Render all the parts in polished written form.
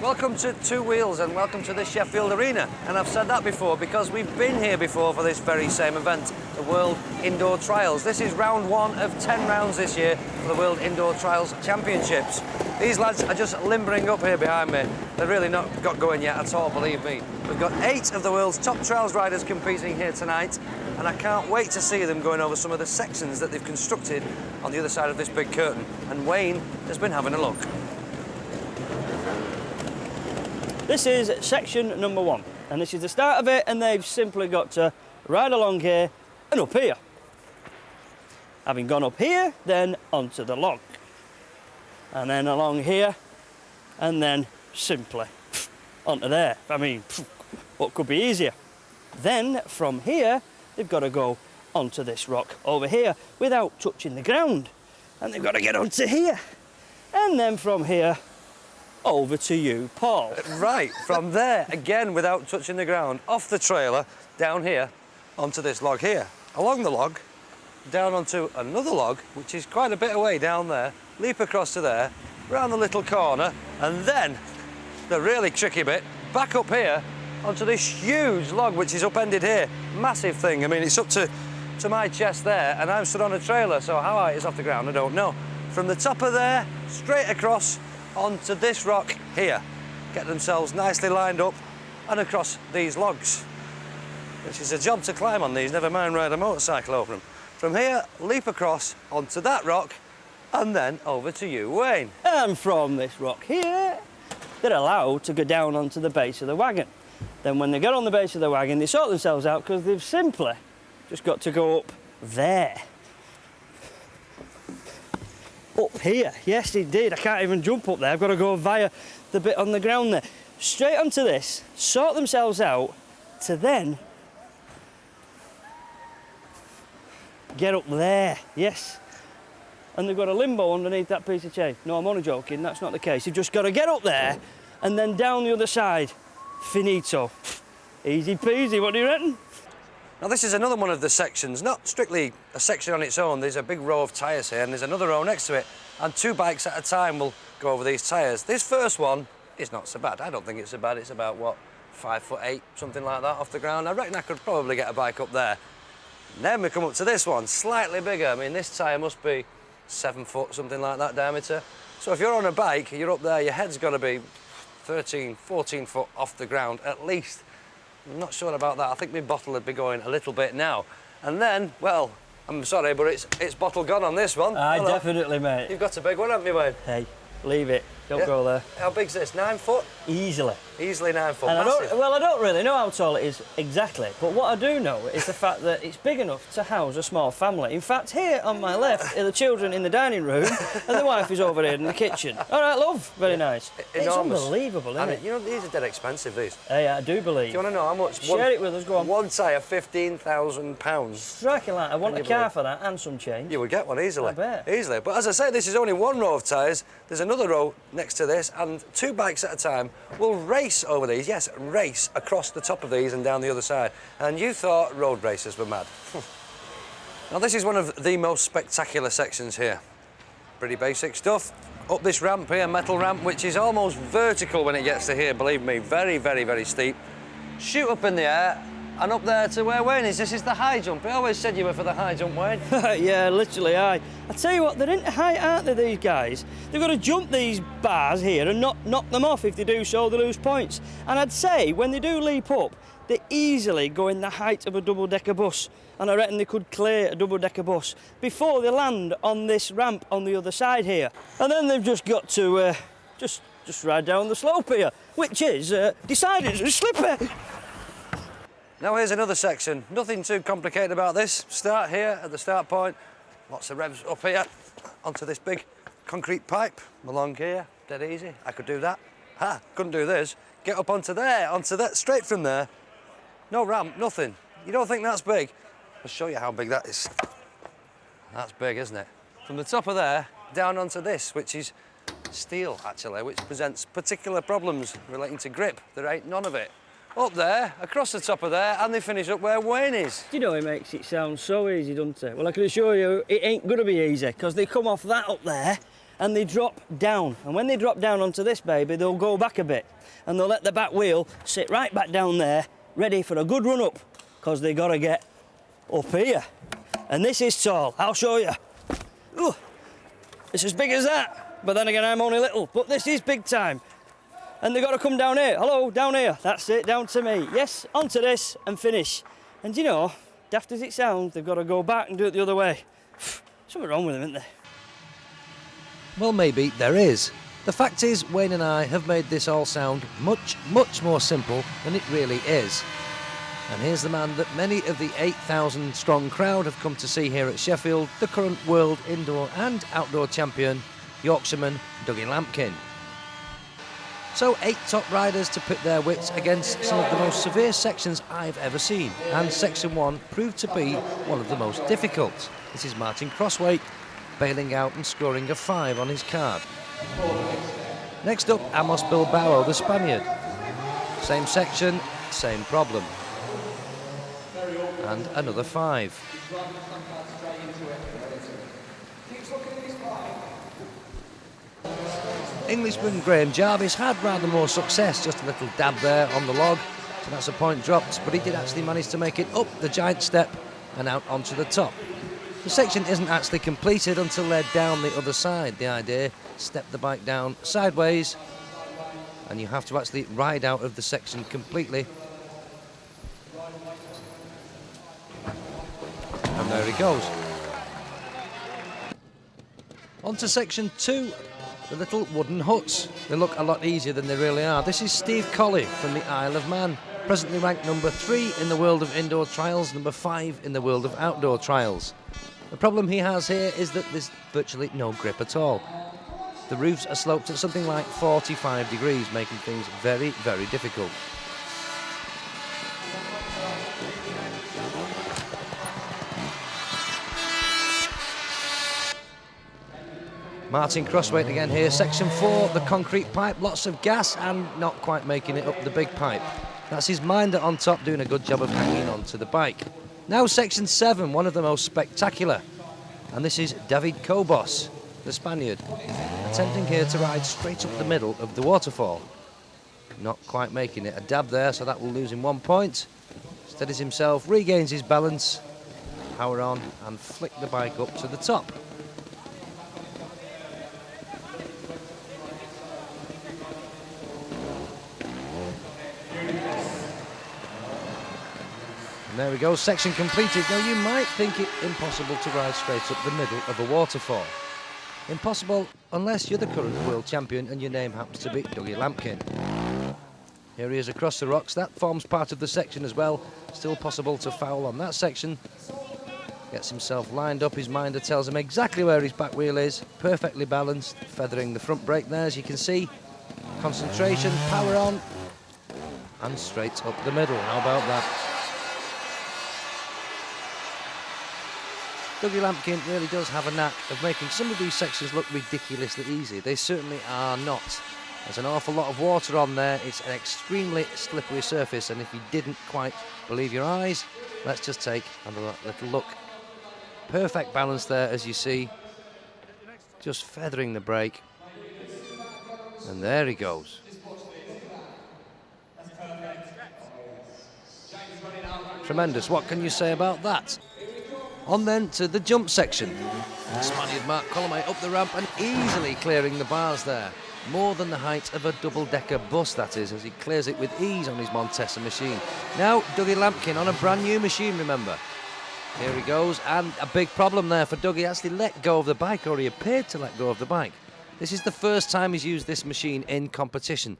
Welcome to Two Wheels and welcome to the Sheffield Arena. And I've said that before because we've been here before for this very same event, the World Indoor Trials. This is round one of 10 rounds this year for the World Indoor Trials Championships. These lads are just limbering up here behind me. They've really not got going yet at all, believe me. We've got 8 of the world's top trials riders competing here tonight, and I can't wait to see them going over some of the sections that they've constructed on the other side of this big curtain. And Wayne has been having a look. This is section number 1, and this is the start of it, and they've simply got to ride along here and up here. Having gone up here, then onto the log, and then along here, and then simply onto there. I mean, what could be easier? Then from here, they've got to go onto this rock over here without touching the ground, and they've got to get onto here, and then from here, over to you, Paul. Right, from there, again, without touching the ground, off the trailer, down here, onto this log here. Along the log, down onto another log, which is quite a bit away down there, leap across to there, round the little corner, and then, the really tricky bit, back up here, onto this huge log, which is upended here. Massive thing. I mean, it's up to my chest there, and I'm stood on a trailer, so how high it is off the ground, I don't know. From the top of there, straight across, onto this rock here, get themselves nicely lined up and across these logs, which is a job to climb on these, never mind ride a motorcycle over them. From here, leap across onto that rock and then over to you, Wayne. And from this rock here, they're allowed to go down onto the base of the wagon. Then when they get on the base of the wagon, they sort themselves out because they've simply just got to go up there. Up here, yes indeed, I can't even jump up there, I've got to go via the bit on the ground there. Straight onto this, sort themselves out, to then get up there, yes. And they've got a limbo underneath that piece of chain. No, I'm only joking, that's not the case. You've just got to get up there and then down the other side. Finito. Easy peasy, what do you reckon? Now this is another one of the sections, not strictly a section on its own. There's a big row of tyres here and there's another row next to it, and 2 bikes at a time will go over these tyres. This first one is not so bad. I don't think it's so bad. It's about, what, 5'8", something like that off the ground. I reckon I could probably get a bike up there. And then we come up to this one, slightly bigger. I mean, this tyre must be 7 foot, something like that diameter. So if you're on a bike, you're up there, your head's got to be 13, 14 foot off the ground at least. I'm not sure about that. I think my bottle would be going a little bit now. And then, well, I'm sorry, but it's bottle gone on this one. Aye, definitely, mate. You've got a big one, haven't you, Wayne? Hey, leave it. Don't go there. How big's this? 9 foot? Easily. Easily 9 foot. And massive. I don't really know how tall it is exactly, but what I do know is the fact that it's big enough to house a small family. In fact, here on my left are the children in the dining room, and the wife is over here in the kitchen. All right, love. Very nice. Enormous. It's unbelievable, isn't it? You know, these are dead expensive, these. Hey, I do believe. Do you want to know how much? Share it with us, go on. One tyre, £15,000. Striking like I want a car for that and some change. You would get one easily. I bet. Easily. But as I say, this is only one row of tyres. There's another row next to this, and 2 bikes at a time will race over these. Yes, race across the top of these and down the other side. And you thought road racers were mad. Now, this is one of the most spectacular sections here. Pretty basic stuff. Up this ramp here, metal ramp, which is almost vertical when it gets to here, believe me. Very, very, very steep. Shoot up in the air and up there to where Wayne is. This is the high jump. I always said you were for the high jump, Wayne. Yeah, literally, aye. I tell you what, they're into height, aren't they, these guys? They've got to jump these bars here and not knock them off. If they do so, they lose points. And I'd say, when they do leap up, they easily go in the height of a double-decker bus. And I reckon they could clear a double-decker bus before they land on this ramp on the other side here. And then they've just got to just ride down the slope here, which is decidedly slippy. Now here's another section. Nothing too complicated about this. Start here at the start point. Lots of revs up here onto this big concrete pipe. Along here, dead easy. I could do that. Ha, couldn't do this. Get up onto that, straight from there. No ramp, nothing. You don't think that's big? I'll show you how big that is. That's big, isn't it? From the top of there, down onto this, which is steel, actually, which presents particular problems relating to grip. There ain't none of it. Up there, across the top of there, and they finish up where Wayne is. Do you know, it makes it sound so easy, doesn't it? Well, I can assure you, it ain't going to be easy, because they come off that up there, and they drop down. And when they drop down onto this baby, they'll go back a bit and they'll let the back wheel sit right back down there, ready for a good run up, because they got to get up here. And this is tall, I'll show you. Ooh, it's as big as that, but then again, I'm only little, but this is big time. And they got to come down here. Hello, down here. That's it, down to me. Yes, onto this and finish. And you know, daft as it sounds, they've got to go back and do it the other way. Something wrong with them, isn't there? Well, maybe there is. The fact is, Wayne and I have made this all sound much, much more simple than it really is. And here's the man that many of the 8,000 strong crowd have come to see here at Sheffield, the current world indoor and outdoor champion, Yorkshireman Dougie Lampkin. So 8 top riders to pit their wits against some of the most severe sections I've ever seen, and section 1 proved to be one of the most difficult. This is Martin Crossway bailing out and scoring a 5 on his card. Next up, Amos Bilbao, the Spaniard. Same section, same problem. And another 5. Englishman Graham Jarvis had rather more success, just a little dab there on the log, so that's a point dropped, but he did actually manage to make it up the giant step and out onto the top. The section isn't actually completed until they're down the other side. The idea, step the bike down sideways, and you have to actually ride out of the section completely. And there he goes. On to section 2. The little wooden huts. They look a lot easier than they really are. This is Steve Colley from the Isle of Man, presently ranked number 3 in the world of indoor trials, number 5 in the world of outdoor trials. The problem he has here is that there's virtually no grip at all. The roofs are sloped at something like 45 degrees, making things very, very difficult. Martin Crossway again here, section 4, the concrete pipe, lots of gas and not quite making it up the big pipe. That's his minder on top, doing a good job of hanging on to the bike. Now section 7, one of the most spectacular, and this is David Cobos, the Spaniard, attempting here to ride straight up the middle of the waterfall. Not quite making it, a dab there, so that will lose him 1 point. Steadies himself, regains his balance, power on and flick the bike up to the top. And there we go, section completed. Now you might think it impossible to ride straight up the middle of a waterfall. Impossible unless you're the current world champion and your name happens to be Dougie Lampkin. Here he is across the rocks, that forms part of the section as well. Still possible to foul on that section. Gets himself lined up, his minder tells him exactly where his back wheel is. Perfectly balanced, feathering the front brake there as you can see. Concentration, power on, and straight up the middle. How about that? Dougie Lampkin really does have a knack of making some of these sections look ridiculously easy. They certainly are not. There's an awful lot of water on there. It's an extremely slippery surface, and if you didn't quite believe your eyes, let's just take another little look. Perfect balance there, as you see. Just feathering the brake. And there he goes. Tremendous. What can you say about that? On then to the jump section. Spaniard Mark Colomay up the ramp and easily clearing the bars there. More than the height of a double-decker bus, that is, as he clears it with ease on his Montesa machine. Now, Dougie Lampkin on a brand new machine, remember. Here he goes, and a big problem there for Dougie. He actually let go of the bike, or he appeared to let go of the bike. This is the first time he's used this machine in competition.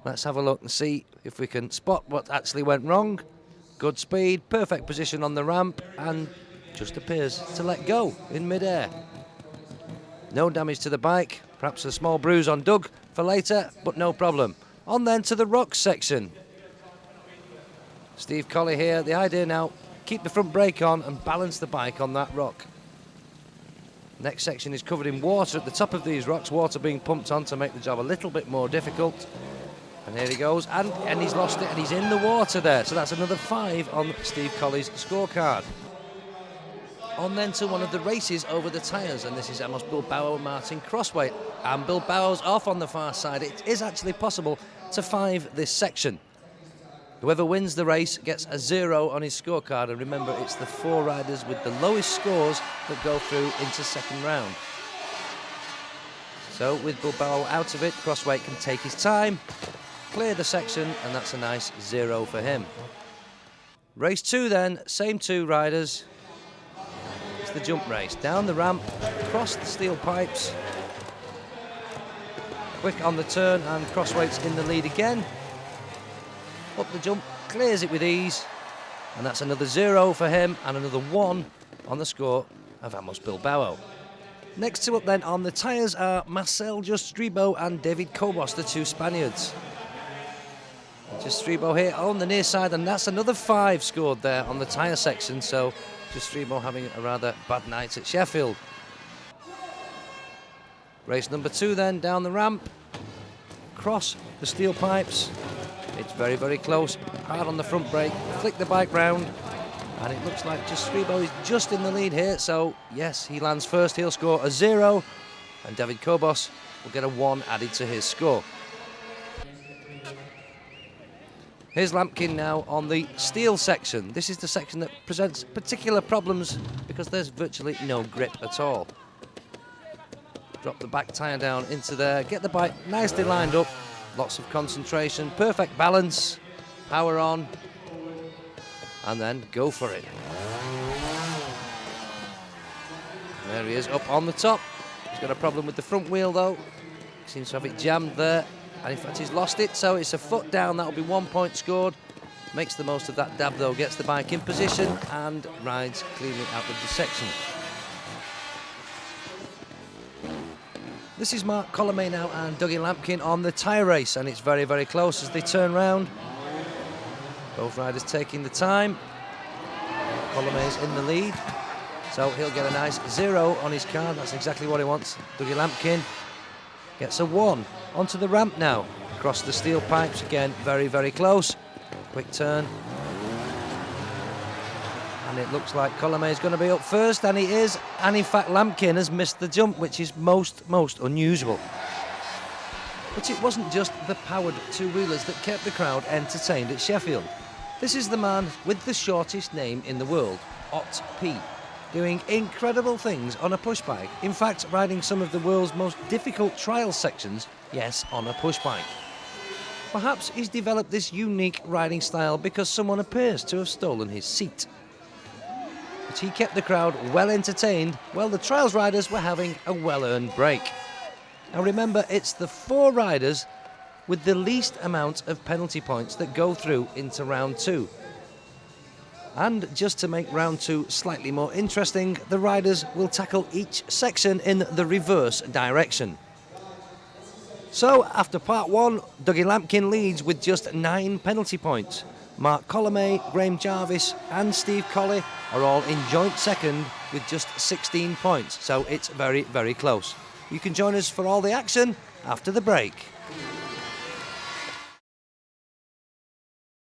Let's have a look and see if we can spot what actually went wrong. Good speed, perfect position on the ramp, and just appears to let go in mid-air. No damage to the bike, perhaps a small bruise on Doug for later, but no problem. On then to the rocks section. Steve Colley here, the idea now, keep the front brake on and balance the bike on that rock. Next section is covered in water at the top of these rocks, water being pumped on to make the job a little bit more difficult. And here he goes, and he's lost it, and he's in the water there, so that's another 5 on Steve Colley's scorecard. On then to one of the races over the tyres, and this is Amos Bilbao Martin Crossway, and Bilbao's off on the far side. It is actually possible to 5 this section. Whoever wins the race gets a 0 on his scorecard, and remember, it's the 4 riders with the lowest scores that go through into second round. So with Bilbao out of it, Crossway can take his time, clear the section, and that's a nice 0 for him. Race 2 then, same 2 riders. It's the jump race. Down the ramp, across the steel pipes. Quick on the turn, and Crossway's in the lead again. Up the jump, clears it with ease, and that's another 0 for him, and another 1 on the score of Amos Bilbao. Next two up then on the tyres are Marcel Justribo and David Cobos, the 2 Spaniards. Justribo here on the near side, and that's another 5 scored there on the tyre section, so Justribo having a rather bad night at Sheffield. Race number 2 then, down the ramp, across the steel pipes. It's very, very close, hard on the front brake, flick the bike round, and it looks like Justribo is just in the lead here, so yes, he lands first, he'll score a 0, and David Cobos will get a 1 added to his score. Here's Lampkin now on the steel section. This is the section that presents particular problems because there's virtually no grip at all. Drop the back tyre down into there, get the bike nicely lined up, lots of concentration, perfect balance, power on, and then go for it. There he is up on the top. He's got a problem with the front wheel though. Seems to have it jammed there. And in fact, he's lost it, so it's a foot down. That'll be 1 point scored. Makes the most of that dab, though. Gets the bike in position and rides cleanly out of the section. This is Mark Colomé now and Dougie Lampkin on the tyre race, and it's very, very close as they turn round. Both riders taking the time. Colomé's in the lead, so he'll get a nice 0 on his card. That's exactly what he wants. Dougie Lampkin gets a 1. Onto the ramp now, across the steel pipes again, very, very close. Quick turn. And it looks like Colomé is going to be up first, and he is. And in fact, Lampkin has missed the jump, which is most unusual. But it wasn't just the powered 2-wheelers that kept the crowd entertained at Sheffield. This is the man with the shortest name in the world, Ott P, doing incredible things on a push bike. In fact, riding some of the world's most difficult trial sections, yes, on a push bike. Perhaps he's developed this unique riding style because someone appears to have stolen his seat. But he kept the crowd well entertained while the trials riders were having a well-earned break. Now remember, it's the 4 riders with the least amount of penalty points that go through into round 2. And just to make round 2 slightly more interesting, the riders will tackle each section in the reverse direction. So, after part 1, Dougie Lampkin leads with just 9 penalty points. Mark Colomé, Graham Jarvis and Steve Colley are all in joint second with just 16 points. So it's very, very close. You can join us for all the action after the break.